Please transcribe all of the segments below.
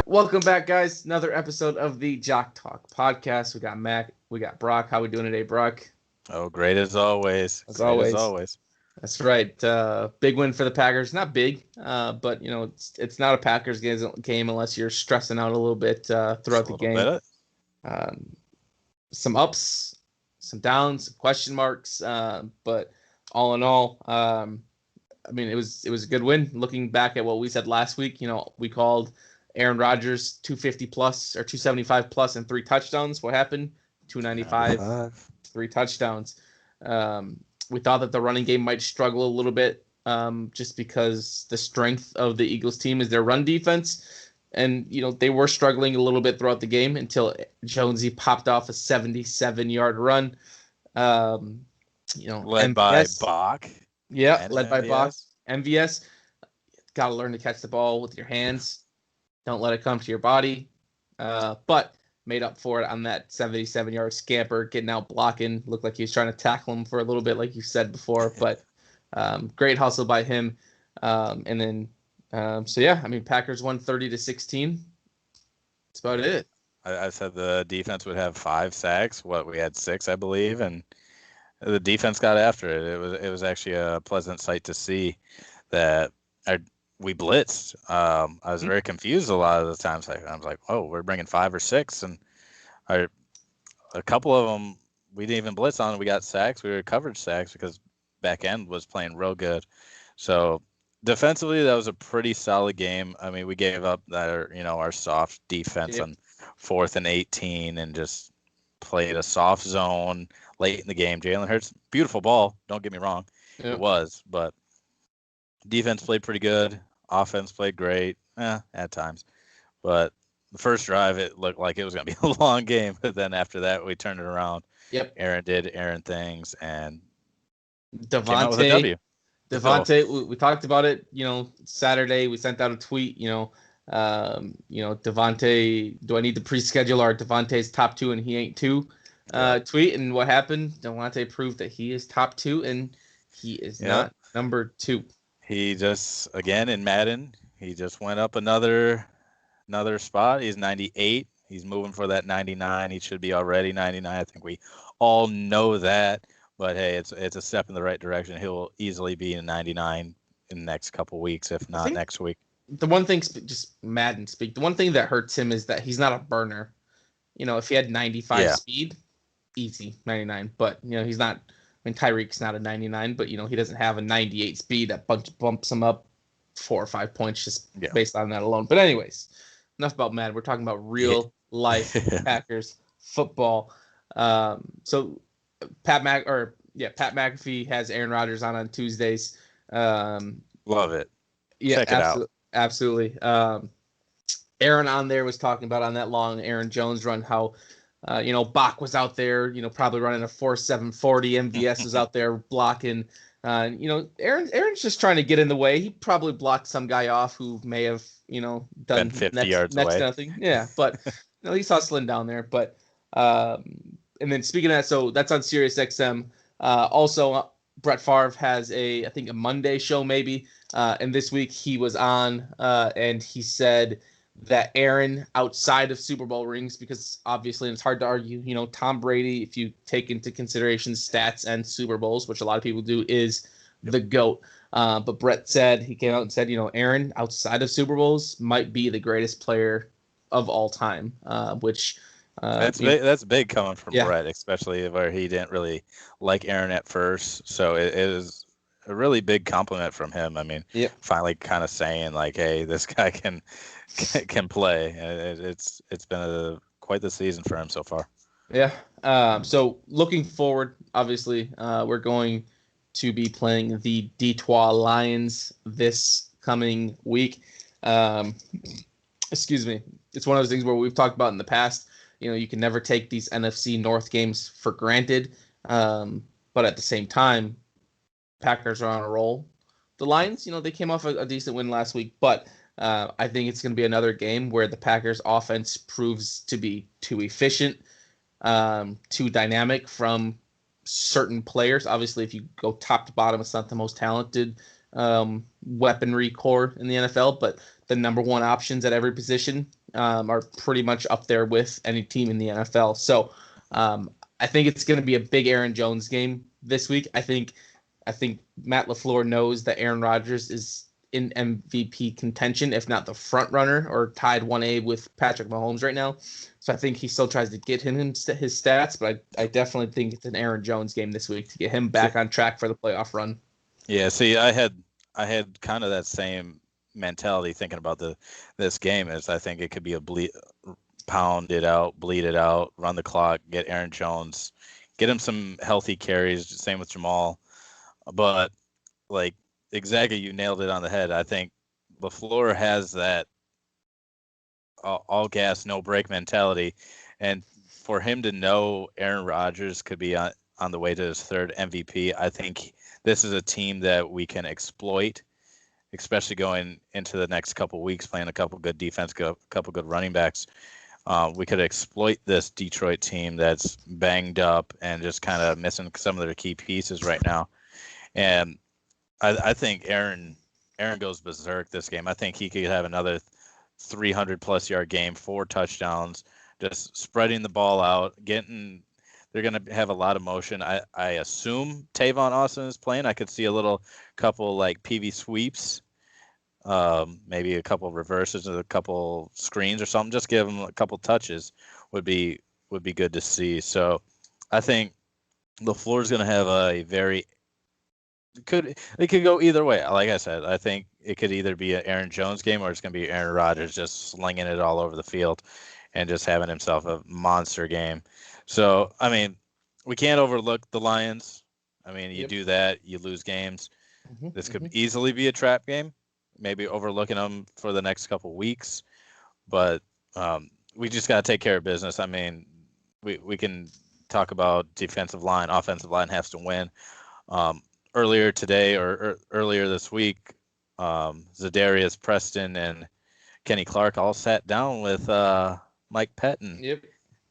Welcome back, guys. Another episode of the Jock Talk podcast. We got Mac, we got Brock. How we doing today, Brock? Oh, great as always. As Great always. as always. That's right. Big win for the Packers. Not big, but it's not a Packers game unless you're stressing out a little bit throughout the game. Some ups, some downs, some question marks, but all in all, it was a good win. Looking back at what we said last week, we called Aaron Rodgers 250 plus or 275 plus and 3 touchdowns. What happened? 295, 3 touchdowns. We thought that the running game might struggle a little bit just because the strength of the Eagles team is their run defense. And, they were struggling a little bit throughout the game until Jonesy popped off a 77-yard run. Led by Bach. Yeah, led by Bach. MVS, got to learn to catch the ball with your hands. Don't let it come to your body. But made up for it on that 77-yard scamper, getting out blocking. Looked like he was trying to tackle him for a little bit, like you said before. But great hustle by him. Packers won 30-16. That's about it. I said the defense would have 5 sacks. We had 6, I believe, and the defense got after it. It was actually a pleasant sight to see that we blitzed. I was very confused a lot of the times. I was like, "Oh, we're bringing 5 or 6," and a couple of them we didn't even blitz on. We got sacks. We were coverage sacks because back end was playing real good. So defensively, that was a pretty solid game. I mean, we gave up our soft defense on 4th and 18 and just played a soft zone late in the game. Jalen Hurts, beautiful ball. Don't get me wrong, It was, but defense played pretty good. Offense played great, at times. But the first drive, it looked like it was going to be a long game. But then after that, we turned it around. Yep. Aaron did Aaron things, and Devontae, we talked about it, Saturday. We sent out a tweet, Devontae, do I need to pre-schedule our Devontae's top 2 and he ain't 2 tweet? And what happened? Devontae proved that he is top 2 and he is not number 2. He just, again, in Madden, he just went up another spot. He's 98. He's moving for that 99. He should be already 99. I think we all know that. But, hey, it's a step in the right direction. He'll easily be in 99 in the next couple weeks, if not next week. The one thing, just Madden speak, the one thing that hurts him is that he's not a burner. If he had 95 speed, easy, 99. But, he's not. I mean, Tyreek's not a 99, but, he doesn't have a 98 speed that bumps him up 4 or 5 points just based on that alone. But anyways, enough about Madden. We're talking about real life Packers football. So Pat McAfee has Aaron Rodgers on Tuesdays. Love it. Yeah, check it out. Absolutely. Aaron on there was talking about on that long Aaron Jones run how Bach was out there, probably running a 4.740. MVS was out there blocking. Aaron's just trying to get in the way. He probably blocked some guy off who may have, done 50 yards next away. Nothing. Yeah, but he's hustling down there. But and then speaking of that, so that's on Sirius XM. Also, Brett Favre has I think a Monday show maybe. And this week he was on and he said that Aaron, outside of Super Bowl rings, because obviously it's hard to argue, Tom Brady, if you take into consideration stats and Super Bowls, which a lot of people do, is the GOAT. But Brett said, he came out and said, Aaron, outside of Super Bowls, might be the greatest player of all time, which... That's big coming from Brett, especially where he didn't really like Aaron at first. So it is a really big compliment from him. I mean, finally kind of saying like, hey, this guy can play. It's been quite the season for him so far. Yeah. So looking forward, obviously, we're going to be playing the Detroit Lions this coming week. Excuse me. It's one of those things where we've talked about in the past. You can never take these NFC North games for granted. But at the same time, Packers are on a roll. The Lions, they came off a decent win last week, but I think it's going to be another game where the Packers offense proves to be too efficient, too dynamic from certain players. Obviously, if you go top to bottom, it's not the most talented weaponry core in the NFL, but the number one options at every position are pretty much up there with any team in the NFL. So I think it's going to be a big Aaron Jones game this week. I think Matt LaFleur knows that Aaron Rodgers is in MVP contention, if not the front runner, or tied 1A with Patrick Mahomes right now. So I think he still tries to get him his stats, but I definitely think it's an Aaron Jones game this week to get him back on track for the playoff run. Yeah, see, I had kind of that same mentality thinking about this game. Is I think it could be a pound it out, bleed it out, run the clock, get Aaron Jones, get him some healthy carries. Same with Jamal, but like exactly, you nailed it on the head. I think LaFleur has that all gas, no brake mentality, and for him to know Aaron Rodgers could be on the way to his third MVP, I think this is a team that we can exploit, especially going into the next couple of weeks, playing a couple good defense, a couple good running backs. We could exploit this Detroit team that's banged up and just kind of missing some of their key pieces right now. And I think Aaron goes berserk this game. I think he could have another 300-plus yard game, 4 touchdowns, just spreading the ball out, they're going to have a lot of motion. I assume Tavon Austin is playing. I could see a couple like PV sweeps, maybe a couple reverses, a couple screens or something. Just give him a couple touches would be good to see. So I think LaFleur is going to have a very it could go either way. Like I said, I think it could either be an Aaron Jones game or it's going to be Aaron Rodgers just slinging it all over the field and just having himself a monster game. So, I mean, we can't overlook the Lions. I mean, you do that, you lose games. This could easily be a trap game, maybe overlooking them for the next couple weeks. But we just got to take care of business. I mean, we can talk about defensive line, offensive line has to win. Earlier today or earlier this week, Zadarius Preston and Kenny Clark all sat down with Mike Pettin. Yep.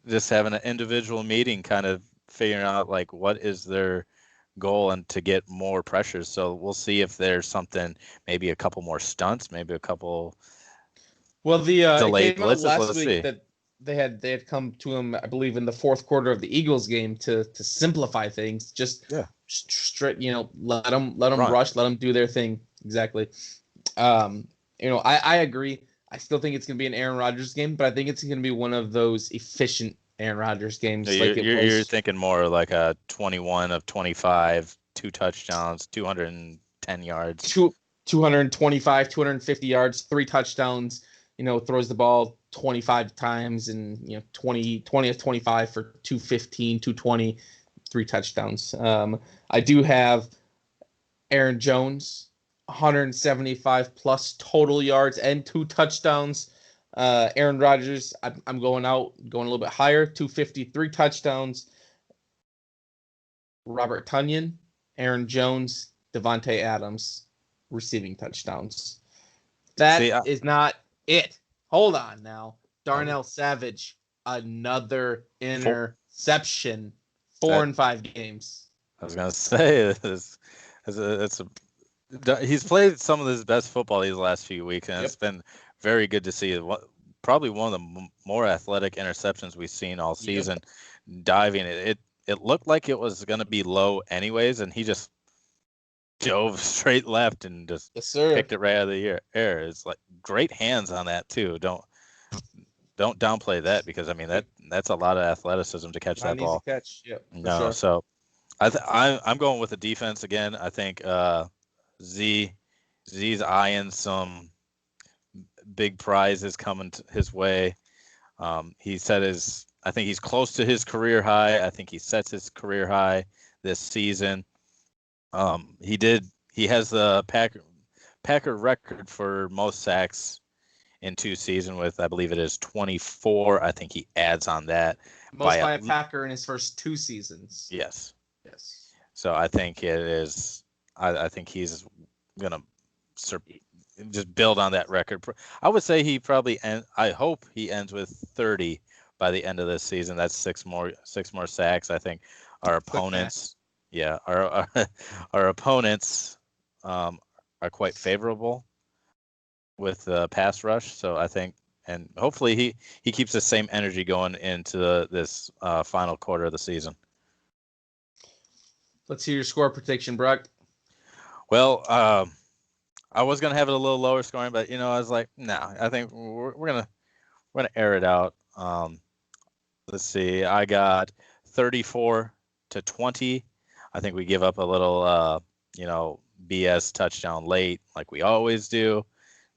Just having an individual meeting, kind of figuring out like what is their goal and to get more pressures. So we'll see if there's something, maybe a couple more stunts, maybe a couple. Well, the delayed it came out blitzes. last Let's week see. that they had come to him, I believe, in the fourth quarter of the Eagles game to simplify things. Just straight, let them rush, let them do their thing. Exactly. I agree. I still think it's going to be an Aaron Rodgers game, but I think it's going to be one of those efficient Aaron Rodgers games. So you're thinking more like a 21 of 25, 2 touchdowns, 210 yards. 225, 250 yards, 3 touchdowns, throws the ball 25 times and, 20 of 25 for 215, 220, 3 touchdowns. I do have Aaron Jones, 175 plus total yards and 2 touchdowns. Aaron Rodgers, I'm going a little bit higher, 253 touchdowns. Robert Tonyan, Aaron Jones, Devontae Adams, receiving touchdowns. That is not it. Hold on now. Darnell Savage, another interception. 4 in 5 games. I was gonna say he's played some of his best football these last few weeks, and it's been very good to see. Probably one of the more athletic interceptions we've seen all season. Diving it looked like it was gonna be low anyways, and he just dove straight left and just picked it right out of the air. It's like great hands on that too. Don't downplay that, because I mean that's a lot of athleticism to catch that ball. Catch. Yep, no, so I'm going with the defense again. I think Z's eyeing some big prizes coming his way. He said I think he's close to his career high. I think he sets his career high this season. He has the Packer record for most sacks in 2 seasons with, I believe it is 24. I think he adds on that. Most by a Packer in his first 2 seasons. Yes. So I think it is. I think he's gonna just build on that record. I would say he probably I hope he ends with 30 by the end of this season. That's 6 more sacks. I think our opponents. Yeah, our opponents are quite favorable with the pass rush. So I think and hopefully he keeps the same energy going into this final quarter of the season. Let's hear your score prediction, Brock. Well, I was gonna have it a little lower scoring, but I was like, no, I think we're gonna air it out. Let's see, I got 34-20. I think we give up a little, BS touchdown late, like we always do.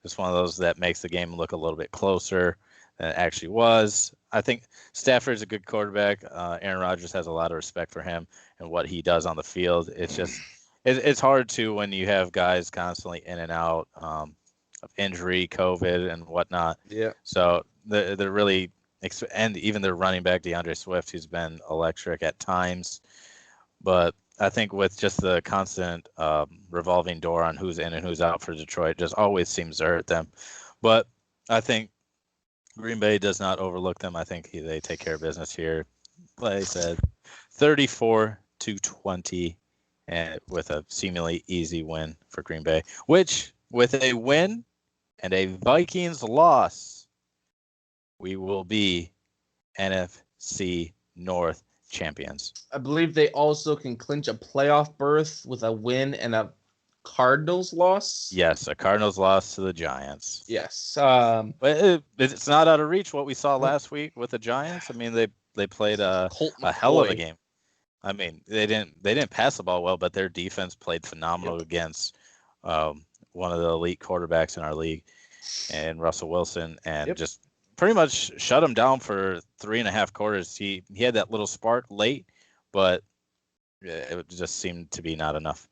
It's one of those that makes the game look a little bit closer than it actually was. I think Stafford's a good quarterback. Aaron Rodgers has a lot of respect for him and what he does on the field. It's just it's hard to when you have guys constantly in and out of injury, COVID, and whatnot. Yeah. So they're really and even their running back DeAndre Swift, who's been electric at times, but I think with just the constant revolving door on who's in and who's out for Detroit, just always seems to hurt them. But I think Green Bay does not overlook them. I think they take care of business here. Like I said, 34-20, and with a seemingly easy win for Green Bay, which with a win and a Vikings loss, we will be NFC North champions. I believe they also can clinch a playoff berth with a win and a Cardinals loss. Yes, a Cardinals loss to the Giants. Yes. But it's not out of reach what we saw last week with the Giants. I mean, they played a hell of a game. I mean, they didn't pass the ball well, but their defense played phenomenal against one of the elite quarterbacks in our league, and Russell Wilson, and just pretty much shut him down for 3.5 quarters. He had that little spark late, but it just seemed to be not enough.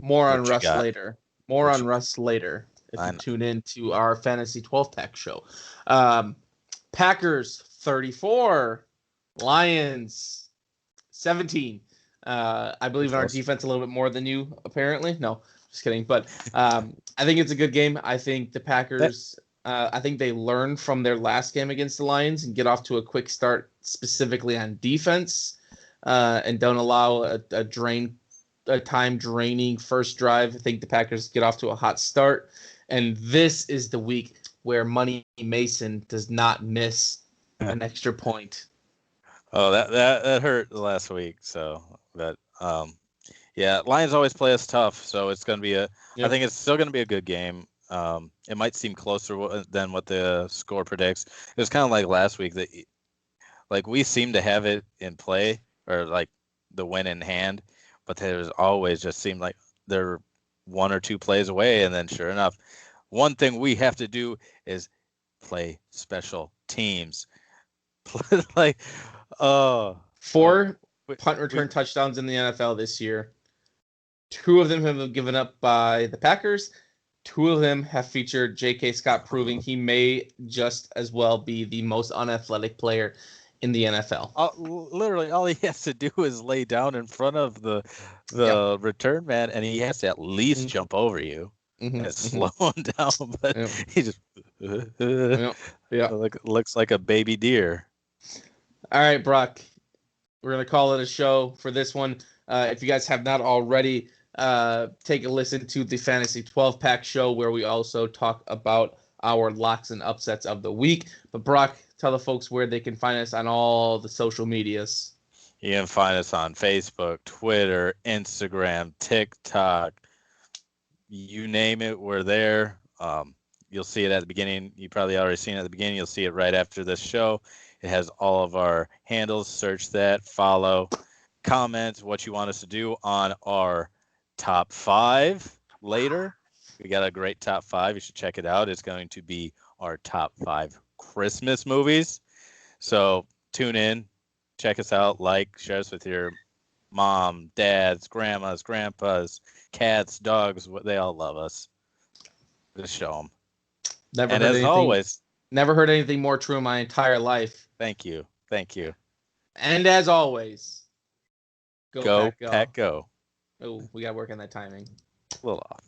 More on Russ later. If you tune in to our Fantasy 12-pack show. Packers 34, Lions 17. I believe in our defense a little bit more than you, apparently. No, just kidding. But I think it's a good game. I think the Packers... I think they learned from their last game against the Lions and get off to a quick start specifically on defense and don't allow a time-draining first drive. I think the Packers get off to a hot start. And this is the week where Money Mason does not miss an extra point. Oh, that hurt last week. So, but Lions always play us tough. So it's going to be I think it's still going to be a good game. It might seem closer than what the score predicts. It was kind of like last week that, like, we seem to have it in play or like the win in hand, but there's always just seemed like they're 1 or 2 plays away, and then sure enough, one thing we have to do is play special teams. 4 punt return touchdowns in the NFL this year. 2 of them have been given up by the Packers. 2 of them have featured J.K. Scott, proving he may just as well be the most unathletic player in the NFL. Literally, all he has to do is lay down in front of the return man, and he has to at least jump over you and slow him down. But he just looks like a baby deer. All right, Brock. We're going to call it a show for this one. If you guys have not already, take a listen to the Fantasy 12-pack show where we also talk about our locks and upsets of the week. But Brock, tell the folks where they can find us on all the social medias. You can find us on Facebook, Twitter, Instagram, TikTok. You name it, we're there. You'll see it at the beginning. You probably already seen it at the beginning. You'll see it right after this show. It has all of our handles. Search that, follow, comment what you want us to do on our top 5 later. We got a great top 5. You should check it out. It's going to be our top 5 Christmas movies. So tune in, check us out, share us with your mom, dads, grandmas, grandpas, cats, dogs. They all love us. Just show them. Never heard anything more true in my entire life. Thank you. And as always, go Pack, go. Oh, we got to work on that timing. A little off.